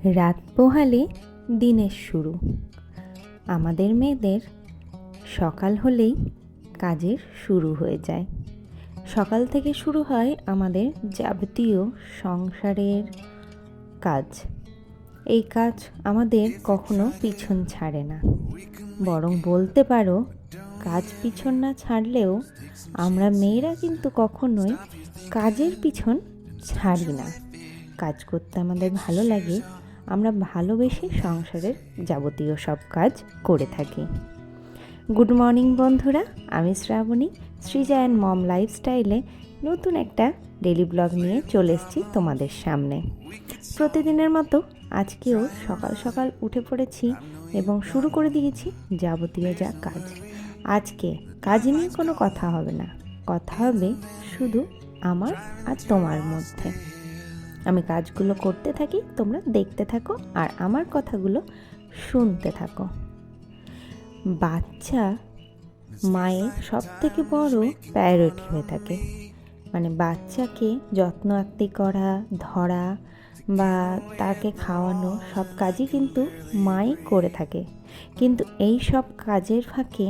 রাত পোহালে দিনের শুরু। আমাদের মেয়েদের সকাল হলেই কাজের শুরু হয়ে যায়। সকাল থেকে শুরু হয় আমাদের যাবতীয় সংসারের কাজ। এই কাজ আমাদের কখনো পিছন ছাড়ে না, বরং বলতে পারো কাজ পিছন না ছাড়লেও আমরা মেয়েরা কিন্তু কখনোই কাজের পিছন ছাড়ি না। কাজ করতে আমাদের ভালো লাগে, আমরা ভালোবেসে সংসারের যাবতীয় সব কাজ করে থাকি। গুড মর্নিং বন্ধুরা, আমি শ্রাবণী, সৃজা অ্যান্ড মম লাইফস্টাইলে নতুন একটা ডেলি ব্লগ নিয়ে চলে এসেছি তোমাদের সামনে। প্রতিদিনের মতো আজকেও সকাল সকাল উঠে পড়েছি এবং শুরু করে দিয়েছি যাবতীয় যা কাজ। আজকে কাজ নিয়ে কোনো কথা হবে না, কথা হবে শুধু আমার আর তোমার মধ্যে। আমি কাজগুলো করতে থাকি, তোমরা দেখতে থাকো আর আমার কথাগুলো শুনতে থাকো। বাচ্চা মায়ের সব থেকে বড় প্রায়োরিটি হয়ে থাকে। মানে বাচ্চাকে যত্ন আত্তি করা, ধরা বা তাকে খাওয়ানো সব কাজই কিন্তু মাই করে থাকে। কিন্তু এই সব কাজের ফাঁকে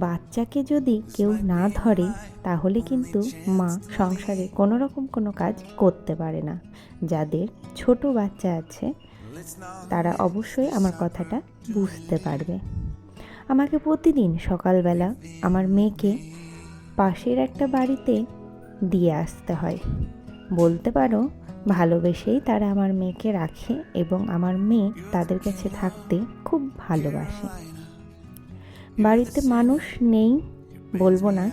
বাচ্চাকে যদি কেউ না ধরে তাহলে কিন্তু মা সংসারে কোনো রকম কোনো কাজ করতে পারে না। যাদের ছোট বাচ্চা আছে তারা অবশ্যই আমার কথাটা বুঝতে পারবে। আমাকে প্রতিদিন সকালবেলা আমার মেয়েকে পাশের একটা বাড়িতে দিয়ে আসতে হয়। বলতে পারো ভালোবেসেই তারা আমার মেয়েকে রাখে এবং আমার মেয়ে তাদের কাছে থাকতে খুব ভালোবাসে। বাড়িতে মানুষ নেই বলবো না,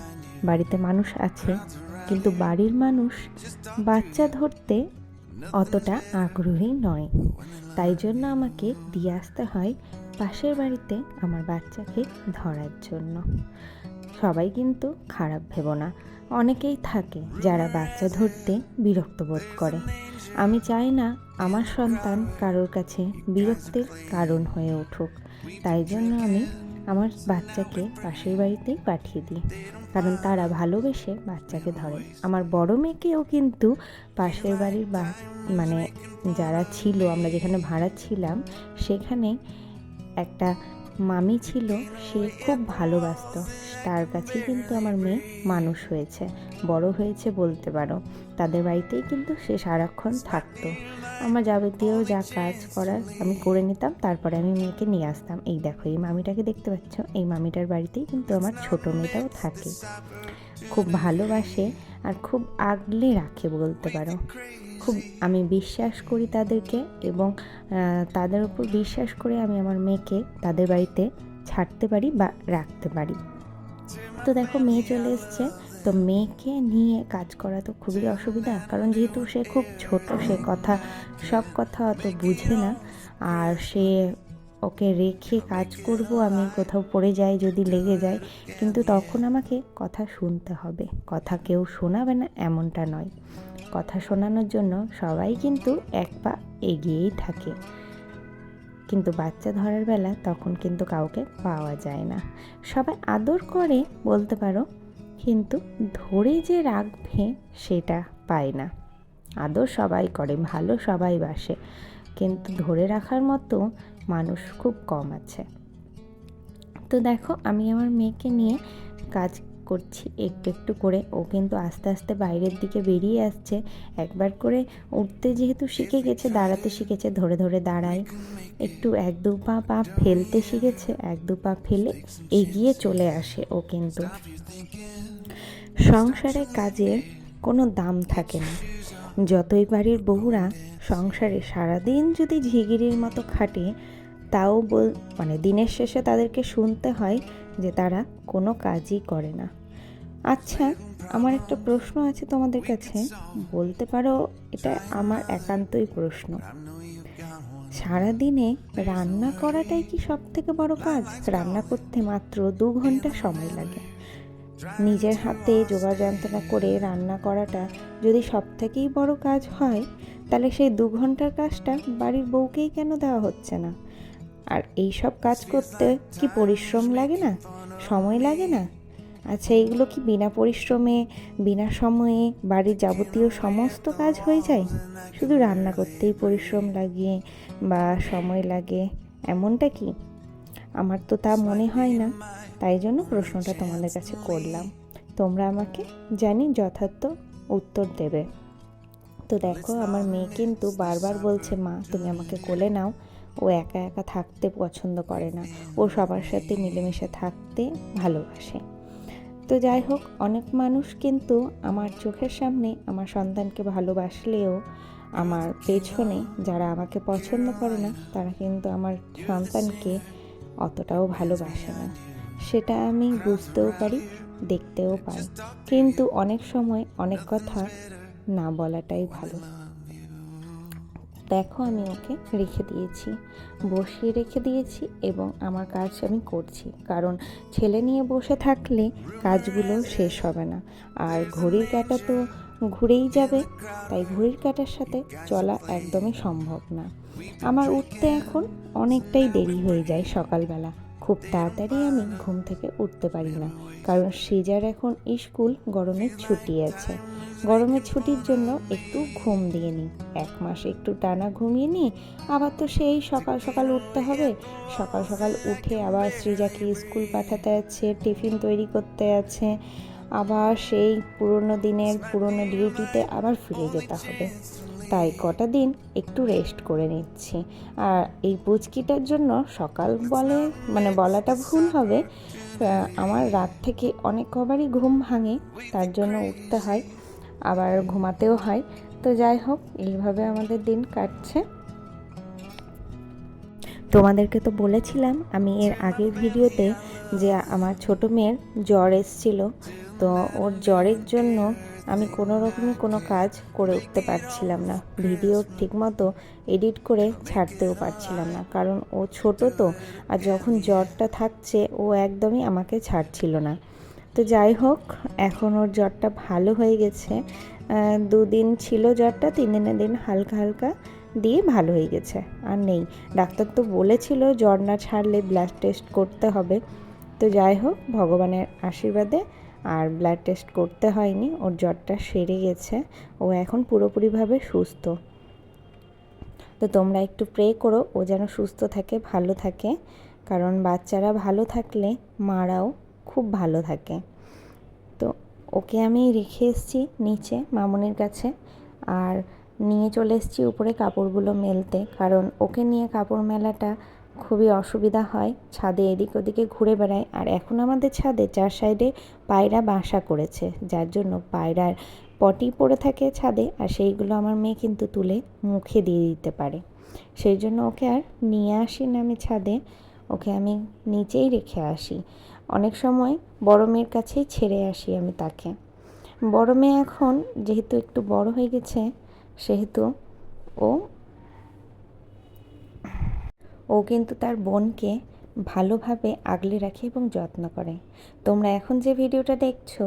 বাড়িতে মানুষ আছে, কিন্তু বাড়ির মানুষ বাচ্চা ধরতে অতটা আগ্রহী নয়। তাই জন্য আমাকে দিয়ে আসতে হয় পাশের বাড়িতে আমার বাচ্চাকে ধরার জন্য। সবাই কিন্তু খারাপ ভেবো না, অনেকেই থাকে যারা বাচ্চা ধরতে বিরক্ত বোধ করে। আমি চাই না আমার সন্তান কারোর কাছে বিরক্তির কারণ হয়ে উঠুক। তাই জন্য আমি আমার বাচ্চাকে পাশের বাড়িতেই পাঠিয়ে দিই, কারণ তারা ভালোবেসে বাচ্চাকে ধরে। আমার বড় মেয়েকেও কিন্তু পাশের বাড়ির মানে যারা ছিল, আমরা যেখানে ভাড়া ছিলাম সেখানে একটা মামি ছিল, সে খুব ভালোবাসতো। তার কাছে কিন্তু আমার মেয়ে মানুষ হয়েছে, বড় হয়েছে বলতে পারো। তাদের বাড়িতেই কিন্তু সে সারাক্ষণ থাকতো। আমার যাবতীয় যা কাজ করার আমি করে নিতাম, তারপরে আমি মেয়েকে নিয়ে আসতাম। এই দেখো, এই মামিটাকে দেখতে পাচ্ছ, এই মামিটার বাড়িতেই কিন্তু আমার ছোটো মেয়েটাও থাকে। খুব ভালোবাসে আর খুব আগলে রাখে বলতে পারো। খুব আমি বিশ্বাস করি তাদেরকে এবং তাদের উপর বিশ্বাস করে আমি আমার মেয়েকে তাদের বাড়িতে ছাড়তে পারি বা রাখতে পারি। তো দেখো মেয়ে চলে এসছে, তো মেয়েকে নিয়ে কাজ করা তো খুবই অসুবিধা, কারণ যেহেতু সে খুব ছোট, সে সব কথা অত বুঝে না। আর সে ওকে রেখে কাজ করব, আমি কোথাও পড়ে যাই যদি লেগে যায়, কিন্তু তখন আমাকে কথা শুনতে হবে। কথা কেউ শোনাবে না এমনটা নয়, কথা শোনানোর জন্য সবাই কিন্তু এক পা এগিয়েই থাকে। কিন্তু বাচ্চা ধরার বেলা তখন কিন্তু কাউকে পাওয়া যায় না। সবাই আদর করে বলতে পারো, কিন্তু ধরে যে রাখবে সেটা পায় না। আদর সবাই করে, ভালো সবাই বাসে, কিন্তু ধরে রাখার মতো মানুষ খুব কম আছে। তো দেখো আমি আমার মেয়েকে নিয়ে কাজ করছি একটু একটু করে। ও কিন্তু আস্তে আস্তে বাইরের দিকে বেরিয়ে আসছে। একবার করে উঠতে যেহেতু শিখে গেছে, দাঁড়াতে শিখেছে, ধরে ধরে দাঁড়ায়, একটু এক দু পা ফেলতে শিখেছে, এক দু পা ফেলে এগিয়ে চলে আসে। ও কিন্তু সংসারে কাজের কোনো দাম থাকে না। যতই বাড়ির বউরা সংসারে সারাদিন যদি ঝিগিরির মতো খাটে, তাও মানে দিনের শেষে তাদেরকে শুনতে হয় যে তারা কোনো কাজই করে না। আচ্ছা, আমার একটা প্রশ্ন আছে তোমাদের কাছে, বলতে পারো এটা আমার একান্তই প্রশ্ন। সারাদিনে রান্না করাটাই কি সব থেকে বড় কাজ? রান্না করতে মাত্র 2 ঘন্টা সময় লাগে। নিজের হাতে জোগাড় যন্ত্রণা করে রান্না করাটা যদি সব থেকেই বড় কাজ হয়, তাহলে সেই 2 ঘন্টার কাজটা বাড়ির বউকেই কেন দেওয়া হচ্ছে না? আর এই সব কাজ করতে কি পরিশ্রম লাগে না, সময় লাগে না? আচ্ছা, এইগুলো কি বিনা পরিশ্রমে, বিনা সময়ে বাড়ির যাবতীয় সমস্ত কাজ হয়ে যায়? শুধু রান্না করতেই পরিশ্রম লাগে বা সময় লাগে, এমনটা কি? আমার তো তা মনে হয় না, তাই জন্য প্রশ্নটা তোমাদের কাছে করলাম। তোমরা আমাকে জানি যথার্থ উত্তর দেবে। তো দেখো, আমার মেয়ে কিন্তু বারবার বলছে, মা তুমি আমাকে কোলে নাও। ও একা একা থাকতে পছন্দ করে না, ও সবার সাথে মিলেমিশে থাকতে ভালোবাসে। তো যাই হোক, অনেক মানুষ কিন্তু আমার চোখের সামনে আমার সন্তানকে ভালোবাসলেও আমার পেছনে যারা আমাকে পছন্দ করে না, তারা কিন্তু আমার সন্তানকে অতটাও ভালোবাসে না। সেটা আমি বুঝতেও পারি, দেখতেও পাই, কিন্তু অনেক সময় অনেক কথা না বলাটাই ভালো। দেখো, আমি ওকে রেখে দিয়েছি, বসিয়ে রেখে দিয়েছি, এবং আমার কাজ আমি করছি, কারণ ছেলে নিয়ে বসে থাকলে কাজগুলো শেষ হবে না। আর ঘড়ির কাঁটা তো ঘুরেই যাবে, তাই ঘড়ির কাঁটার সাথে চলা একদমই সম্ভব না। আমার উঠতে এখন অনেকটাই দেরি হয়ে যায় সকালবেলা, খুব তাড়াতাড়ি আমি ঘুম থেকে উঠতে পারি না, কারণ সিজার এখন স্কুল গরমের ছুটি আছে। গরমের ছুটির জন্য একটু ঘুম দিয়ে নিই, 1 মাস একটু টানা ঘুমিয়ে নিই, আবার তো সেই সকাল সকাল উঠতে হবে। সকাল সকাল উঠে আবার সৃজাকে স্কুল পাঠাতে আছে, টিফিন তৈরি করতে আছে, আবার সেই পুরনো দিনের পুরনো ডিউটিতে আবার ফিরে যেতে হবে। তাই কটা দিন একটু রেস্ট করে নিচ্ছি। আর এই পুচকিটার জন্য সকাল বলাটা ভুল হবে, আমার রাত থেকে অনেক কবারই ঘুম ভাঙে, তার জন্য উঠতে হয়, আবার ঘুমাতেও হয়। তো যাই হোক, এইভাবে আমাদের দিন কাটছে। তোমাদেরকে তো বলেছিলাম আমি এর আগের ভিডিওতে যে আমার ছোট মেয়ের জ্বর এসেছিল। তো ওর জ্বরের জন্য আমি কোনো রকমই কোনো কাজ করে উঠতে পারছিলাম না, ভিডিও ঠিকমতো এডিট করে ছাড়তেও পারছিলাম না, কারণ ও ছোট তো, আর যখন জ্বরটা থাকছে ও একদমই আমাকে ছাড়ছিল না। তো যাই হোক, এখন ওর জ্বরটা ভালো হয়ে গেছে। 2 দিন ছিল জ্বরটা, 3 দিনের দিন হালকা হালকা দিয়ে ভালো হয়ে গেছে, আর নেই। ডাক্তার তো বলেছিল জ্বর না ছাড়লে ব্লাড টেস্ট করতে হবে। তো যাই হোক, ভগবানের আশীর্বাদে আর ব্লাড টেস্ট করতে হয়নি, ওর জ্বরটা সেরে গেছে, ও এখন পুরোপুরিভাবে সুস্থ। তো তোমরা একটু প্রে করো ও যেন সুস্থ থাকে, ভালো থাকে, কারণ বাচ্চারা ভালো থাকলে মারাও খুব ভালো থাকে। তো ওকে আমি রেখে এসেছি নিচে মামনির কাছে, আর নিয়ে চলে এসেছি উপরে কাপড়গুলো মেলতে, কারণ ওকে নিয়ে কাপড় মেলাটা খুবই অসুবিধা হয়, ছাদে এদিক ওদিকে ঘুরে বেড়ায়। আর এখন আমাদের ছাদে 4 সাইডে পায়রা বাসা করেছে, যার জন্য পায়রার পটি পড়ে থাকে ছাদে, আর সেইগুলো আমার মেয়ে কিন্তু তুলে মুখে দিয়ে দিতে পারে। সেই জন্য ওকে আর নিয়ে আসি না আমি ছাদে, ওকে আমি নিচেই রেখে আসি। অনেক সময় বড় মেয়ের কাছেই ছেড়ে আসি আমি তাকে। বড় মেয়ে এখন যেহেতু একটু বড় হয়ে গেছে, সেহেতু ও ও কিন্তু তার বোনকে ভালোভাবে আগলে রাখে এবং যত্ন করে। তোমরা এখন যে ভিডিওটা দেখছো,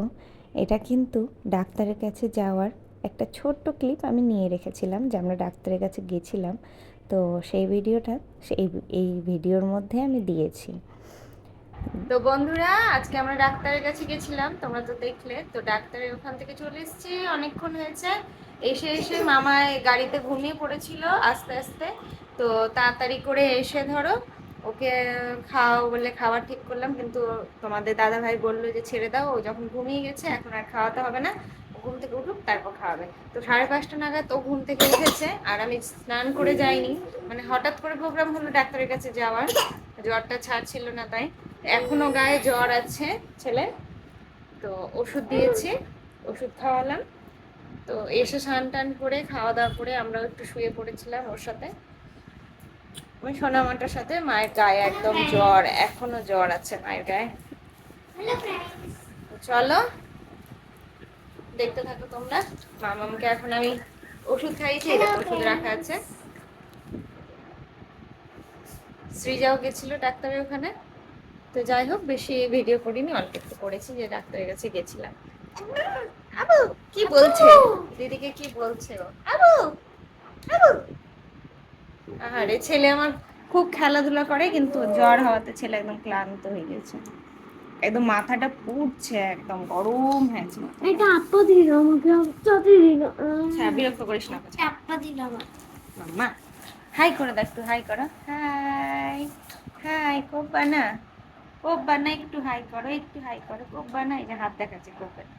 এটা কিন্তু ডাক্তারের কাছে যাওয়ার একটা ছোট্ট ক্লিপ আমি নিয়ে রেখেছিলাম, যে আমরা ডাক্তারের কাছে গেছিলাম। তো সেই ভিডিওটা এই ভিডিওর মধ্যে আমি দিয়েছি। তো বন্ধুরা, আজকে আমরা ডাক্তারের কাছে গেছিলাম, তোমরা তো দেখলে। তো ডাক্তারের ওখান থেকে চলে এসেছি, অনেকক্ষণ হয়েছে। এসে এসে মামায় গাড়িতে ঘুমিয়ে পড়েছিল আস্তে আস্তে। তো তাড়াতাড়ি করে এসে ধরো ওকে খাওয়াও বলে খাবার ঠিক করলাম, কিন্তু তোমাদের দাদা ভাই বললো যে ছেড়ে দাও, ও যখন ঘুমিয়ে গেছে এখন আর খাওয়াতে হবে না, ও ঘুম থেকে উঠুক তারপর খাওয়াবে। তো 5:30 নাগাদ ও ঘুম থেকে উঠেছে, আর আমি স্নান করে যাইনি, মানে হঠাৎ করে প্রোগ্রাম হলো ডাক্তারের কাছে যাওয়ার, জ্বরটা ছাড়ছিল না তাই। এখনো গায়ে জ্বর আছে ছেলে, তো ওষুধ দিয়েছি, ওষুধ খাওয়ালাম। তো এসে স্নান টান করে খাওয়া দাওয়া করে আমরাও একটু শুয়ে পড়েছিলাম ওর সাথে, ওই সোনামাটার সাথে। মায়ের গায়ে একদম জ্বর, এখনো জ্বর আছে মায়ের গায়ে। চলো দেখতে থাকো তোমরা। মামামকে এখন আমি ওষুধ খাইয়েছি, এটা ওষুধ রাখা আছে। সৃজাও গেছিল ডাক্তারের ওখানে। তো যাই হোক, বেশি ভিডিও করিনি, অল্প একটু করেছি, যে ডাক্তারের কাছে গেছিলাম। আবু কি বলছে, দিদিকে কি বলছে ও? আবু আবু। আরে ছেলে আমার খুব খেলাধুলা করে, কিন্তু জ্বর হওয়াতে ছেলে একদম ক্লান্ত হয়ে গেছে। একদম মাথাটা পুড়ছে, একদম গরম হয়েছে। এটা আপা দিল আমাকে, চাচি দিল। হ্যাঁ, বিরক্ত করিস না। আপা দিল আমার। মাম্মা হাই করে দেখ, একটু হাই করো। হাই হাই কোব্বানা, কোব্বানা একটু হাই করো, একটু হাই করো কোব্বানা। এই যে হাত দেখাচ্ছে কোব্বানা।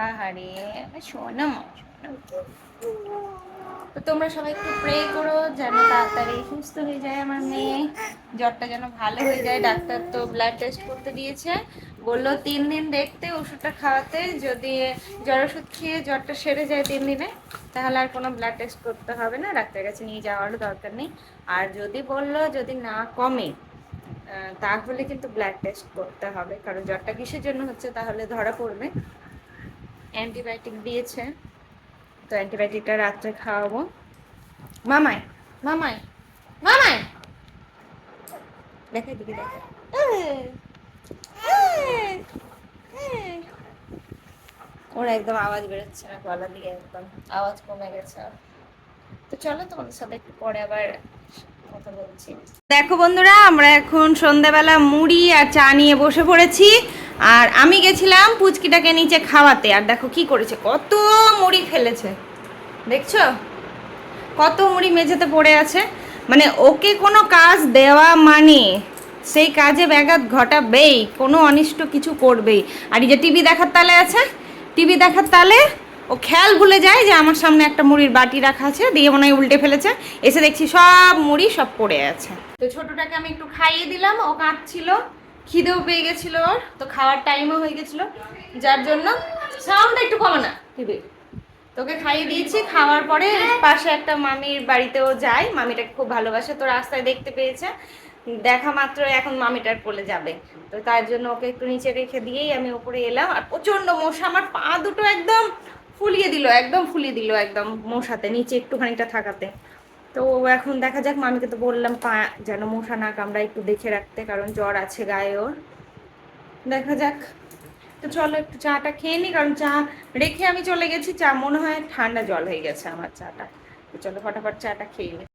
আহারে শোনো শোনো। তো তোমরা সবাই একটু প্রে করো যেন তাড়াতাড়ি সুস্থ হয়ে যায় আমার মেয়ে, জ্বরটা যেন ভালো হয়ে যায়। ডাক্তার তো ব্লাড টেস্ট করতে দিয়েছে, বললো 3 দিন দেখতে, ওষুধটা খাওয়াতে। যদি জ্বর ওষুধ খেয়ে জ্বরটা সেরে যায় 3 দিনে, তাহলে আর কোনো ব্লাড টেস্ট করতে হবে না, ডাক্তারের কাছে নিয়ে যাওয়ারও দরকার নেই। আর যদি বললো যদি না কমে, তাহলে কিন্তু ব্লাড টেস্ট করতে হবে, কারণ জ্বরটা কিসের জন্য হচ্ছে তাহলে ধরা পড়বে। অ্যান্টিবায়োটিক দিয়েছে, তো অ্যান্টিবায়োটিকটা রাত্রে খাওয়াবো। মামাই মামাই মামাই দেখাই দিকে দেখা। ওরা একদম আওয়াজ বেরোচ্ছে না, গলা দিয়ে একদম আওয়াজ কমে গেছে। তো চলো তোমাদের সাথে একটু পরে আবার কথা বলছি। দেখো বন্ধুরা, আমরা এখন সন্ধ্যাবেলা মুড়ি আর চা নিয়ে বসে পড়েছি। আর আমি গেছিলাম পুচকিটাকে নিচে খাওয়াতে, আর দেখো কি করেছে, কত মুড়ি ফেলেছে দেখছো, কত মুড়ি মেঝেতে পড়ে আছে। মানে ওকে কোনো কাজ দেওয়া মানে সেই কাজে ব্যাঘাত ঘটাবেই, কোনো অনিষ্ট কিছু করবেই। আর এই যে টিভি দেখার তালে আছে, টিভি দেখার তালে ও খেয়াল ভুলে যায় যে আমার সামনে একটা মুড়ির বাটি রাখা আছে, দিয়ে মনে হয় উল্টে ফেলেছে, এসে দেখছি সব মুড়ি সব পড়ে আছে। তো ছোটটাকে আমি একটু খাইয়ে দিলাম, ও কাঁদছিল, খিদেও পেয়ে গেছিল ওর, তো খাওয়ার টাইমও হয়ে গেছিলো, যার জন্য সাউন্ডটা একটু কমে না টিভি। তোকে খাইয়ে দিয়েছি, খাওয়ার পরে পাশে একটা মামির বাড়িতেও যায়, মামিটাকে খুব ভালোবাসে, তো রাস্তায় দেখতে পেয়েছে, দেখা মাত্র এখন মামিটার কোলে যাবে, তো তার জন্য ওকে একটু নিচে রেখে দিয়েই আমি উপরে এলাম। আর প্রচন্ড মশা, আমার পা দুটো একদম ফুলিয়ে দিল, একদম ফুলিয়ে দিল, একদম মশাতে নিচে একটুখানিটা থাকাতে। তো এখন দেখা যাক, মামিকে তো বললাম পা যেন মশা না কামড়ায়, একটু দেখে রাখতে, কারণ জ্বর আছে গায়ে ওর। দেখা যাক। তো চলো একটু চাটা খেয়ে নি, কারণ চা রেখে আমি চলে গেছি, চা মনে হয় ঠান্ডা জল হয়ে গেছে আমার চাটা। তো চলো ফটাফট চাটা খেয়ে নি।